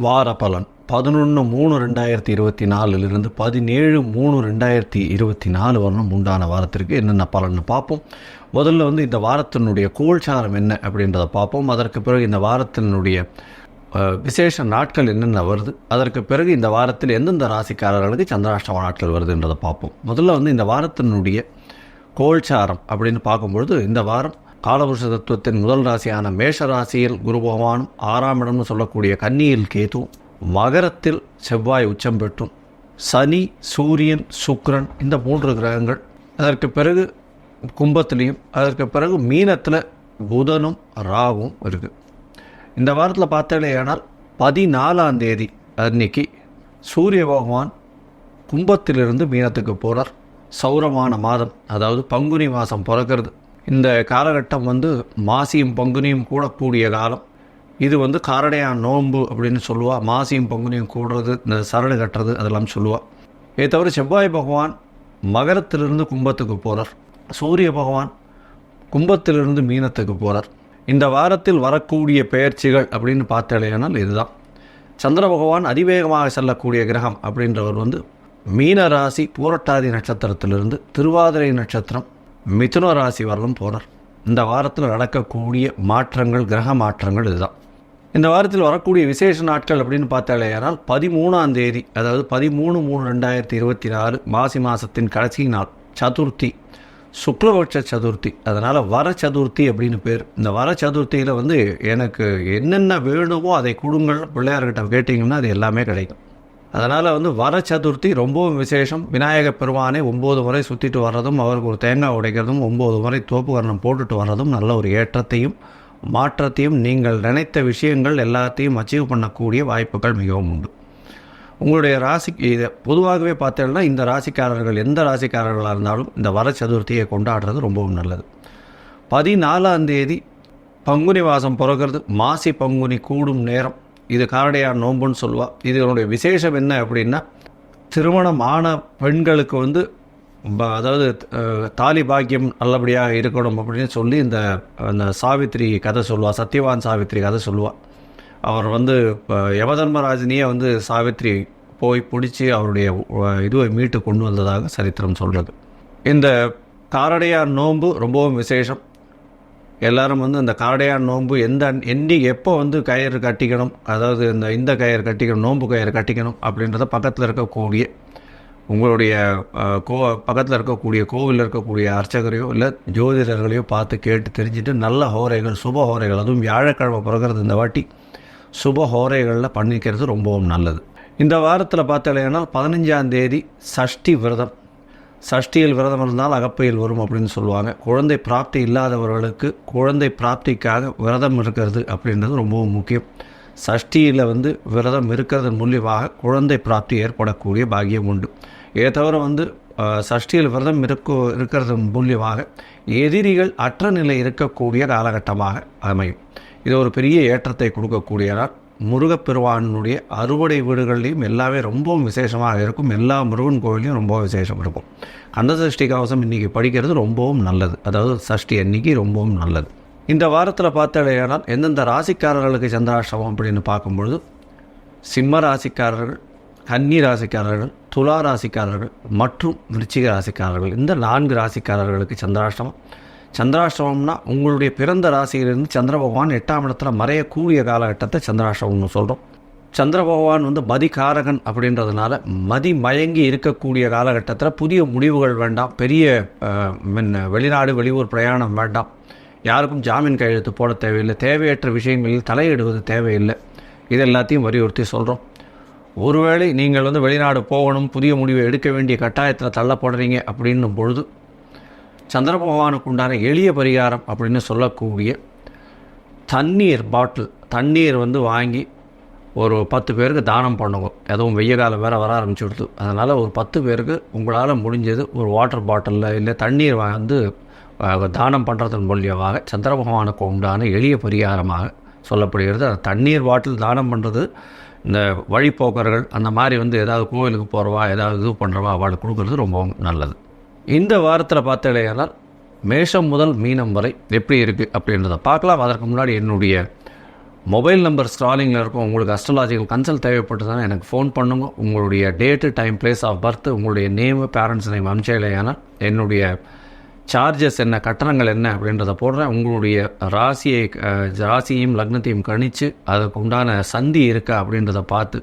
வார பலன் 11/3/2024 17/3/2024 வரணும் உண்டான வாரத்திற்கு என்னென்ன பலன்னு பார்ப்போம். முதல்ல இந்த வாரத்தினுடைய கோல்சாரம் என்ன அப்படின்றத பார்ப்போம். அதற்கு பிறகு இந்த வாரத்தினுடைய விசேஷ நாட்கள் என்னென்ன வருது, அதற்கு பிறகு இந்த வாரத்தில் எந்தெந்த ராசிக்காரர்களுக்கு சந்திராஷ்டம நாட்கள் வருதுன்றதை பார்ப்போம். முதல்ல இந்த வாரத்தினுடைய கோல்சாரம் அப்படின்னு பார்க்கும்பொழுது, இந்த வாரம் காலபுருஷ தத்துவத்தின் முதல் ராசியான மேஷ ராசியில் குரு பகவானும், 6ஆம் இடம்னு சொல்லக்கூடிய கன்னியில் கேது, மகரத்தில் செவ்வாய் உச்சம் பெற்றும், சனி, சூரியன், சுக்கிரன் இந்த 3 கிரகங்கள், அதற்கு பிறகு கும்பத்திலையும், அதற்கு பிறகு மீனத்தில் புதனும் ராகும் இருக்குது. இந்த வாரத்தில் பார்த்தாலேயானால் 14ஆம் தேதி அன்னைக்கு சூரிய பகவான் கும்பத்திலிருந்து மீனத்துக்கு போகிறார். சௌரமான மாதம், அதாவது பங்குனி மாதம் பிறக்கிறது. இந்த காலகட்டம் மாசியும் பங்குனியும் கூடக்கூடிய காலம். இது காரடையான் நோன்பு அப்படின்னு சொல்லுவா. மாசியும் பங்குனியும் கூடுறது, இந்த சரடு கட்டுறது அதெல்லாம் சொல்லுவா. இதை தவிர செவ்வாய் பகவான் மகரத்திலிருந்து கும்பத்துக்கு போகிறார். சூரிய பகவான் கும்பத்திலிருந்து மீனத்துக்கு போகிறார். இந்த வாரத்தில் வரக்கூடிய பெயர்ச்சிகள் அப்படின்னு பார்த்தாலேனால் இதுதான். சந்திர பகவான் அதிவேகமாக செல்லக்கூடிய கிரகம் அப்படின்றவர் மீன ராசி பூரட்டாதி நட்சத்திரத்திலிருந்து திருவாதிரை நட்சத்திரம் மிதுன ராசி வரலும் போகிறார். இந்த வாரத்தில் நடக்கக்கூடிய மாற்றங்கள், கிரக மாற்றங்கள் இதுதான். இந்த வாரத்தில் வரக்கூடிய விசேஷ நாட்கள் அப்படின்னு பார்த்தாலேயானால் 13ஆம் தேதி, அதாவது 13/3/2024 மாசி மாதத்தின் கடைசி நாள் சதுர்த்தி, சுக்லபட்ச சதுர்த்தி. அதனால் வர சதுர்த்தி அப்படின்னு பேர். இந்த வர சதுர்த்தியில் எனக்கு என்னென்ன வேணுமோ அதை கொடுங்கள் பிள்ளையார்கிட்ட கேட்டிங்கன்னா அது எல்லாமே கிடைக்கும். அதனால் வர சதுர்த்தி ரொம்பவும் விசேஷம். விநாயகப் பெருமானை 9 முறை சுற்றிட்டு வர்றதும், அவருக்கு ஒரு தேங்காய் உடைக்கிறதும், 9 முறை தோப்பு கரணம் போட்டுட்டு வர்றதும் நல்ல ஒரு ஏற்றத்தையும் மாற்றத்தையும், நீங்கள் நினைத்த விஷயங்கள் எல்லாத்தையும் அச்சீவ் பண்ணக்கூடிய வாய்ப்புகள் மிகவும் உண்டு. உங்களுடைய ராசிக்கு இதை பொதுவாகவே பார்த்தீங்கன்னா, இந்த ராசிக்காரர்கள் எந்த ராசிக்காரர்களாக இருந்தாலும் இந்த வர சதுர்த்தியை கொண்டாடுறது ரொம்பவும் நல்லது. 14ஆம் தேதி பங்குனி மாதம் பிறக்கிறது. மாசி பங்குனி கூடும் நேரம். இது காரடையார் நோன்புன்னு சொல்லுவாள். இதனுடைய விசேஷம் என்ன அப்படின்னா, திருமணம் ஆன பெண்களுக்கு அதாவது தாலி பாக்கியம் நல்லபடியாக இருக்கணும் அப்படின்னு சொல்லி அந்த சாவித்திரி கதை சொல்லுவாள். சத்யவான் சாவித்திரி கதை சொல்லுவாள். அவர் யமதர்மராஜினியே சாவித்திரி போய் பிடிச்சி அவருடைய இதுவை மீட்டு கொண்டு வந்ததாக சரித்திரம் சொல்கிறது. இந்த காரடையார் நோன்பு ரொம்பவும் விசேஷம். எல்லோரும் அந்த காரடையார் நோன்பு எப்போ கயிறு கட்டிக்கணும், அதாவது இந்த கயிறு கட்டிக்கணும், நோன்பு கயிறு கட்டிக்கணும் அப்படின்றத பக்கத்தில் இருக்கக்கூடிய உங்களுடைய பக்கத்தில் இருக்கக்கூடிய கோவிலில் இருக்கக்கூடிய அர்ச்சகரையோ இல்லை ஜோதிடர்களையோ பார்த்து கேட்டு தெரிஞ்சுட்டு நல்ல ஹோரைகள், சுப ஹோரைகள், அதுவும் வியாழக்கிழமை பிறகுறது இந்த வாட்டி சுப ஹோரைகளில் பண்ணிக்கிறது ரொம்பவும் நல்லது. இந்த வாரத்தில் பார்த்தாலேனா 15ஆம் தேதி சஷ்டி விரதம். சஷ்டியில் விரதம் இருந்தால் அகப்பையில் வரும் அப்படின்னு சொல்லுவாங்க. குழந்தை பிராப்தி இல்லாதவர்களுக்கு குழந்தை பிராப்திக்காக விரதம் இருக்கிறது அப்படின்றது ரொம்பவும் முக்கியம். சஷ்டியில் விரதம் இருக்கிறதன் மூலியமாக குழந்தை பிராப்தி ஏற்படக்கூடிய பாக்கியம் உண்டு. இதை தவிர சஷ்டியில் விரதம் இருக்கிறதன் மூலியமாக எதிரிகள் அற்ற நிலை இருக்கக்கூடிய காலகட்டமாக அமையும். இது ஒரு பெரிய ஏற்றத்தை கொடுக்கக்கூடிய நாள். முருகப்பெருமானுடைய அறுவடை வீடுகள்லையும் எல்லாமே ரொம்பவும் விசேஷமாக இருக்கும். எல்லா முருகன் கோவிலையும் ரொம்ப விசேஷம் இருக்கும். கந்த சஷ்டி கவசம் இன்றைக்கி படிக்கிறது ரொம்பவும் நல்லது. அதாவது சஷ்டி அன்னைக்கு ரொம்பவும் நல்லது. இந்த வாரத்தில் பார்த்தாலேயானால் எந்தெந்த ராசிக்காரர்களுக்கு சந்திராஷ்டமம் அப்படின்னு பார்க்கும்பொழுது, சிம்ம ராசிக்காரர்கள், கன்னி ராசிக்காரர்கள், துலா ராசிக்காரர்கள் மற்றும் விருச்சிக ராசிக்காரர்கள், இந்த 4 ராசிக்காரர்களுக்கு சந்திராஷ்டமம். சந்திராஷ்டமம்னா உங்களுடைய பிறந்த ராசியிலிருந்து சந்திர பகவான் 8ஆம் இடத்துல மறையக்கூடிய காலகட்டத்தை சந்திராஷ்டமம்னு சொல்கிறோம். சந்திர பகவான் மதிகாரகன் அப்படின்றதுனால மதி மயங்கி இருக்கக்கூடிய காலகட்டத்தில் புதிய முடிவுகள் வேண்டாம். பெரிய வெளிநாடு வெளியூர் பிரயாணம் வேண்டாம். யாருக்கும் ஜாமீன் கையெழுத்து போட தேவையில்லை. தேவையற்ற விஷயங்களில் தலையிடுவது தேவையில்லை. இது எல்லாத்தையும் வலியுறுத்தி சொல்கிறோம். ஒருவேளை நீங்கள் வெளிநாடு போகணும், புதிய முடிவை எடுக்க வேண்டிய கட்டாயத்தில் தள்ளப்படுறீங்க அப்படின்னும் பொழுது, சந்திர பகவானுக்கு உண்டான எளிய பரிகாரம் அப்படின்னு சொல்லக்கூடிய தண்ணீர் பாட்டில், தண்ணீர் வாங்கி ஒரு 10 பேருக்கு தானம் பண்ணுவோம். அதுவும் வெய்ய காலம் வேறு வர ஆரம்பிச்சுடுது. அதனால் ஒரு 10 பேருக்கு உங்களால் முடிஞ்சது ஒரு வாட்டர் பாட்டிலில் இல்லை தண்ணீர் தானம் பண்ணுறதன் மூலியமாக சந்திர பகவானுக்கு உண்டான எளிய பரிகாரமாக சொல்லப்படுகிறது. அந்த தண்ணீர் பாட்டில் தானம் பண்ணுறது இந்த வழிப்போக்கர்கள் அந்த மாதிரி ஏதாவது கோவிலுக்கு போகிறவா, ஏதாவது இது பண்ணுறவா அவளுக்கு கொடுக்குறது ரொம்பவும் நல்லது. இந்த வாரத்தில் பார்த்தாலேயானால் மேஷம் முதல் மீனம் வரை எப்படி இருக்குது அப்படின்றத பார்க்கலாம். அதற்கு முன்னாடி என்னுடைய மொபைல் நம்பர் ஸ்க்ராலிங்கில் இருக்கும். உங்களுக்கு அஸ்ட்ராலாஜிக்கல் கன்சல்ட் தேவைப்பட்டதுன்னா எனக்கு ஃபோன் பண்ணுங்க. உங்களுடைய date, time, place of birth, உங்களுடைய நேமு, பேரண்ட்ஸ் நேம் அனுப்பிச்சலையானால் என்னுடைய சார்ஜஸ் என்ன, கட்டணங்கள் என்ன அப்படின்றத போடுறேன். உங்களுடைய ராசியையும் லக்னத்தையும் கணித்து அதுக்கு உண்டான சந்தி இருக்கா அப்படின்றத பார்த்து,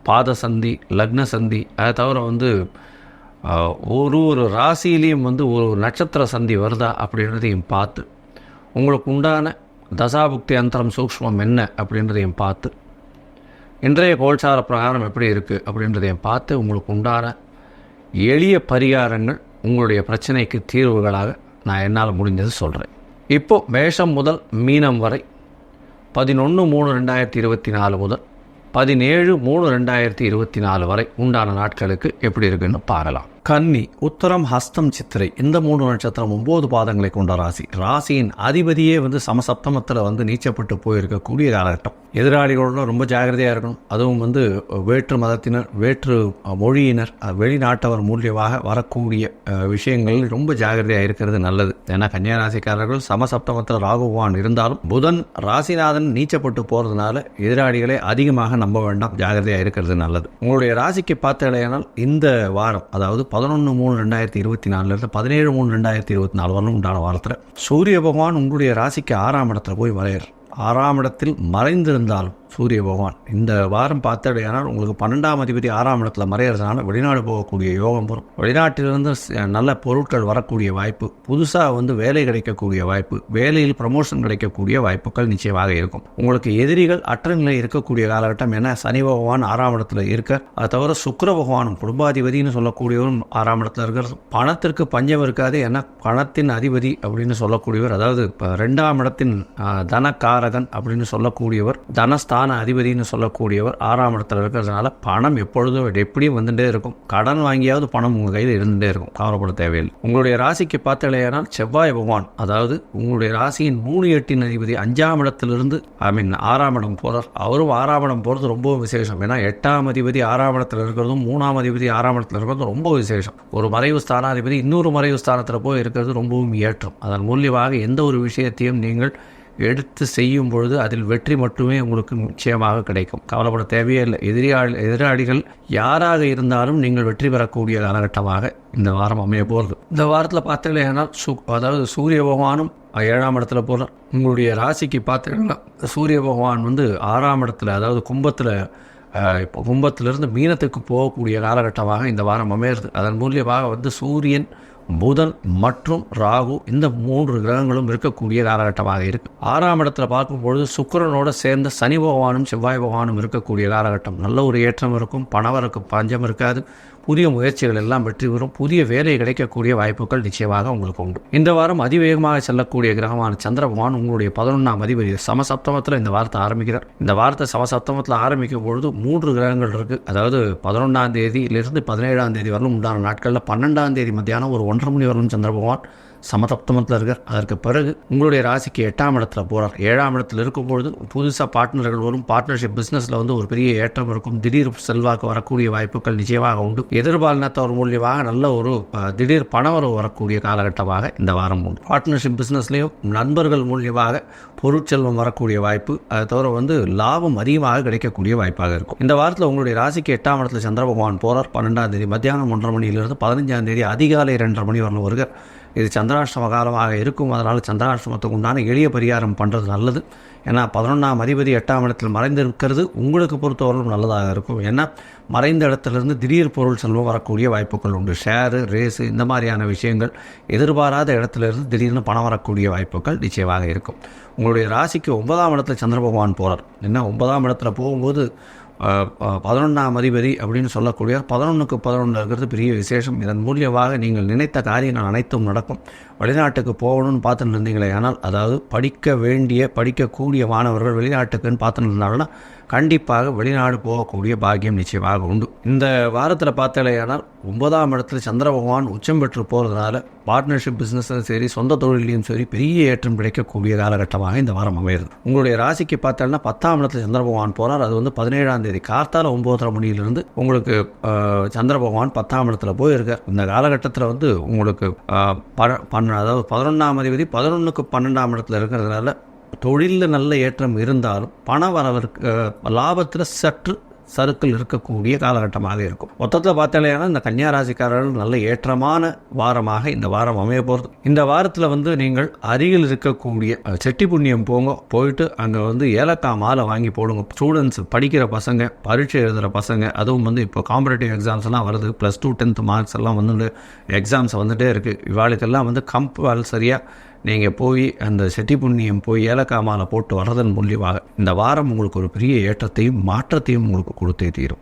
பாத சந்தி, லக்ன சந்தி, அதை தவிர ஒரு ராசியிலையும் ஒரு நட்சத்திர சந்தி வருதா அப்படின்றதையும் பார்த்து, உங்களுக்கு உண்டான தசாபுக்தி அந்தரம் சூக்ஷ்மம் என்ன அப்படின்றதையும் பார்த்து, இன்றைய கோல்சார பிரகாரம் எப்படி இருக்குது அப்படின்றதையும் பார்த்து, உங்களுக்கு உண்டான எளிய பரிகாரங்கள் உங்களுடைய பிரச்சனைக்கு தீர்வுகளாக நான் என்னால் முடிஞ்சது சொல்கிறேன். இப்போது மேஷம் முதல் மீனம் வரை 11/3/2024 முதல் 17/3/2024 வரை உண்டான நாட்களுக்கு எப்படி இருக்குன்னு பார்க்கலாம். கன்னி, உத்தரம், ஹஸ்தம், சித்திரை இந்த 3 நட்சத்திரம் 9 பாதங்களை கொண்ட ராசி. ராசியின் அதிபதியே சமசப்தமத்தில் நீச்சப்பட்டு போயிருக்கக்கூடிய காலகட்டம். எதிராளிகளோட ரொம்ப ஜாகிரதையாக இருக்கணும். அதுவும் வேற்று மதத்தினர், வேற்று மொழியினர், வெளிநாட்டவர் மூலியமாக வரக்கூடிய விஷயங்கள் ரொம்ப ஜாகிரதையாக இருக்கிறது நல்லது. ஏன்னா கன்னியா ராசிக்காரர்கள் சமசப்தமத்தில் ராகுவான் இருந்தாலும் புதன் ராசிநாதன் நீச்சப்பட்டு போகிறதுனால எதிராளிகளை அதிகமாக நம்ப வேண்டாம், ஜாகிரதையாக இருக்கிறது நல்லது. உங்களுடைய ராசிக்கு பார்த்தடையானால் இந்த வாரம், அதாவது 11/3/2024 17/3/2024 வரலும் உண்டான வாரத்தில் சூரிய பகவான் உங்களுடைய ராசிக்கு 6ஆம் இடத்துல போய் மறையிறார். 6ஆம் இடத்தில் மறைந்திருந்தாலும் சூரிய பகவான் இந்த வாரம் பார்த்தடையானால் உங்களுக்கு 12ஆம் அதிபதி 6ஆம் இடத்துல மறையிறதுனால வெளிநாடு போகக்கூடிய யோகம் வரும். வெளிநாட்டிலிருந்து நல்ல பொருட்கள் வரக்கூடிய வாய்ப்பு, புதுசாக வேலை கிடைக்கக்கூடிய வாய்ப்பு, வேலையில் ப்ரமோஷன் கிடைக்கக்கூடிய வாய்ப்புகள் நிச்சயமாக இருக்கும். உங்களுக்கு எதிரிகள் அற்ற நிலை இருக்கக்கூடிய காலகட்டம். ஏன்னா சனி பகவான் 6ஆம் இடத்துல இருக்க, அதை தவிர சுக்கிர பகவானும் குடும்பாதிபதினு சொல்லக்கூடியவரும் 6ஆம் இடத்துல இருக்கிறது. பணத்திற்கு பஞ்சம் இருக்காது. ஏன்னா பணத்தின் அதிபதி அப்படின்னு சொல்லக்கூடியவர், அதாவது 2ஆம் இடத்தின் தனக்காரகன் அப்படின்னு சொல்லக்கூடியவர், தனஸ்தான அதிபதினு சொல்லக்கூடியவர் 6ஆம் இடத்துல இருக்கிறதுனால பணம் எப்பொழுதும் எப்படியும் வந்துட்டே இருக்கும். கடன் வாங்கியாவது பணம் உங்கள் கையில் இருந்துகிட்டே இருக்கும், கவலைப்பட தேவையில்லை. உங்களுடைய ராசிக்கு பார்த்தலையானால் செவ்வாய் பகவான், அதாவது உங்களுடைய ராசியின் 3, 8 அதிபதி 5ஆம் இடத்திலிருந்து 6ஆம் இடம் போகிறார். அவரும் 6ஆம் இடம் போகிறது ரொம்ப விசேஷம். ஏன்னா 8ஆம் அதிபதி 6ஆம் இடத்துல இருக்கிறதும் 3ஆம் அதிபதி 6ஆம் இடத்துல இருக்கிறதும் ரொம்ப விசேஷம். ஒரு மறைவு ஸ்தானாதிபதி இன்னொரு மறைவு ஸ்தானத்தில் போய் இருக்கிறது ரொம்பவும் ஏற்றம். அதன் மூலியமாக எந்த ஒரு விஷயத்தையும் நீங்கள் எடுத்து செய்யும் பொழுது அதில் வெற்றி மட்டுமே உங்களுக்கு நிச்சயமாக கிடைக்கும். கவலைப்பட தேவையே இல்லை. எதிராளிகள் யாராக இருந்தாலும் நீங்கள் வெற்றி பெறக்கூடிய காலகட்டமாக இந்த வாரம் அமைய போகிறது. இந்த வாரத்தில் பார்த்தீங்கன்னா அதாவது சூரிய பகவானும் 7ஆம் இடத்துல போகிறார். உங்களுடைய ராசிக்கு பார்த்தீங்கன்னா சூரிய பகவான் 6ஆம் இடத்துல, அதாவது இப்போ கும்பத்திலிருந்து மீனத்துக்கு போகக்கூடிய காலகட்டமாக இந்த வாரம் அமையிறது. அதன் மூலியமாக சூரியன், புதன் மற்றும் ராகு இந்த 3 கிரகங்களும் இருக்கக்கூடிய காலகட்டமாக இருக்கு. 6ஆம் இடத்துல பார்க்கும்பொழுது சுக்கிரனோட சேர்ந்த சனி பகவானும் செவ்வாய் பகவானும் இருக்கக்கூடிய காலகட்டம். நல்ல ஒரு ஏற்றம் இருக்கும். பணவருக்கு பஞ்சம் இருக்காது. புதிய முயற்சிகள் எல்லாம் வெற்றி பெறும். புதிய வேலை கிடைக்கக்கூடிய வாய்ப்புகள் நிச்சயமாக உங்களுக்கு உண்டு. இந்த வாரம் அதிவேகமாக செல்லக்கூடிய கிரகமான சந்திர பகவான் உங்களுடைய 11ஆம் அதிபதி சமசப்தமத்தில் இந்த வாரத்தை ஆரம்பிக்கிறார். இந்த வாரத்தை சமசப்தமத்தில் ஆரம்பிக்கும் பொழுது 3 கிரகங்கள் இருக்குது. அதாவது 11ஆம் தேதியிலிருந்து 17ஆம் தேதி வரலும் உண்டான நாட்களில் 12ஆம் தேதி மத்தியானம் ஒரு 1:30 மணி வரலும் சந்திர பகவான் சமசப்தமத்தில் இருக்கார். அதற்கு பிறகு உங்களுடைய ராசிக்கு 8ஆம் இடத்துல போகிறார். 7ஆம் இடத்துல இருக்கும்பொழுது புதுசாக பார்ட்னர்கள் வரும். பார்ட்னர்ஷிப் பிஸ்னஸில் ஒரு பெரிய ஏற்றம் இருக்கும். திடீர் செல்வாக்கு வரக்கூடிய வாய்ப்புகள் நிச்சயமாக உண்டு. எதிர்பாலினத்தவர் மூலியமாக நல்ல ஒரு திடீர் பணவரவு வரக்கூடிய காலகட்டமாக இந்த வாரம் உண்டு. பார்ட்னர்ஷிப் பிஸ்னஸ்லேயும் நண்பர்கள் மூலியமாக பொருட்செல்வம் வரக்கூடிய வாய்ப்பு, அதை தவிர லாபம் அதிகமாக கிடைக்கக்கூடிய வாய்ப்பாக இருக்கும். இந்த வாரத்தில் உங்களுடைய ராசிக்கு 8ஆம் இடத்துல சந்திர பகவான் போகிறார். 12ஆம் தேதி மத்தியானம் 1:30 மணியிலிருந்து 15ஆம் தேதி அதிகாலை 2:30 மணி வரலும் வருகிறார். இது சந்திராஷ்டம காலமாக இருக்கும். அதனால் சந்திராஷ்டமத்துக்கு உண்டான எளிய பரிகாரம் பண்ணுறது நல்லது. ஏன்னா 11ஆம் அதிபதி 8ஆம் இடத்தில் மறைந்திருக்கிறது உங்களுக்கு பொறுத்தவரைக்கும் நல்லதாக இருக்கும். ஏன்னா மறைந்த இடத்துலேருந்து திடீர் பொருள் செல்வம் வரக்கூடிய வாய்ப்புகள் உண்டு. ஷேரு, ரேஸு இந்த மாதிரியான விஷயங்கள் எதிர்பாராத இடத்துலேருந்து திடீர்னு பணம் வரக்கூடிய வாய்ப்புகள் நிச்சயமாக இருக்கும். உங்களுடைய ராசிக்கு 9ஆம் இடத்துல சந்திர பகவான் போகிறார். ஏன்னா 9ஆம் இடத்துல போகும்போது 11ஆம் அதிபதி அப்படின்னு சொல்லக்கூடிய 11க்கு 11 இருக்கிறது பெரிய விசேஷம். இதன் மூலியமாக நீங்கள் நினைத்த காரியங்கள் அனைத்தும் நடக்கும். வெளிநாட்டுக்கு போகணும்னு பார்த்துட்டு இருந்தீங்களே, ஆனால் அதாவது படிக்கக்கூடிய மாணவர்கள் வெளிநாட்டுக்குன்னு பார்த்துட்டு இருந்தாங்கன்னா கண்டிப்பாக வெளிநாடு போகக்கூடிய பாக்கியம் நிச்சயமாக உண்டு. இந்த வாரத்தில் பார்த்தாலேயானால் 9ஆம் இடத்துல சந்திர பகவான் உச்சம் பெற்று போகிறதுனால பார்ட்னர்ஷிப் பிஸ்னஸும் சரி, சொந்த தொழிலையும் சரி பெரிய ஏற்றம் கிடைக்கக்கூடிய காலகட்டமாக இந்த வாரம் அமைகிறது. உங்களுடைய ராசிக்கு பார்த்தாலும் 10ஆம் இடத்துல சந்திர பகவான் போகிறார். அது 17ஆம் தேதி கார்த்தால 9:30 மணியிலிருந்து உங்களுக்கு சந்திர பகவான் 10ஆம் இடத்துல போயிருக்கார். இந்த காலகட்டத்தில் உங்களுக்கு அதாவது 11ஆம் அதிபதி 11க்கு 12ஆம் இடத்துல இருக்கிறதுனால தொழிலில் நல்ல ஏற்றம் இருந்தாலும் பண வரவிற்கு லாபத்தில் சற்று சறுக்கல் இருக்கக்கூடிய காலகட்டமாக இருக்கும். மொத்தத்தில் பார்த்தாலேனா இந்த கன்னியா ராசிக்காரர்கள் நல்ல ஏற்றமான வாரமாக இந்த வாரம் அமைய போகிறது. இந்த வாரத்தில் நீங்கள் அருகில் இருக்கக்கூடிய செட்டி புண்ணியம் போயிட்டு அங்கே ஏலக்காய் மாலை வாங்கி போடுங்க. ஸ்டூடெண்ட்ஸ் படிக்கிற பசங்க, பரீட்சை எழுதுகிற பசங்க, அதுவும் இப்போ காம்படேட்டிவ் எக்ஸாம்ஸ்லாம் வருது, +2 10th மார்க்ஸ் எல்லாம் எக்ஸாம்ஸ் வந்துகிட்டே இருக்குது. இவாளுக்கெல்லாம் கம்பல்சரியாக நீங்கள் போய் அந்த செட்டி புண்ணியம் போய் ஏலக்காய் மாலை போட்டு வர்றதன் மூலியமாக இந்த வாரம் உங்களுக்கு ஒரு பெரிய ஏற்றத்தையும் மாற்றத்தையும் உங்களுக்கு கொடுத்தே தீரும்.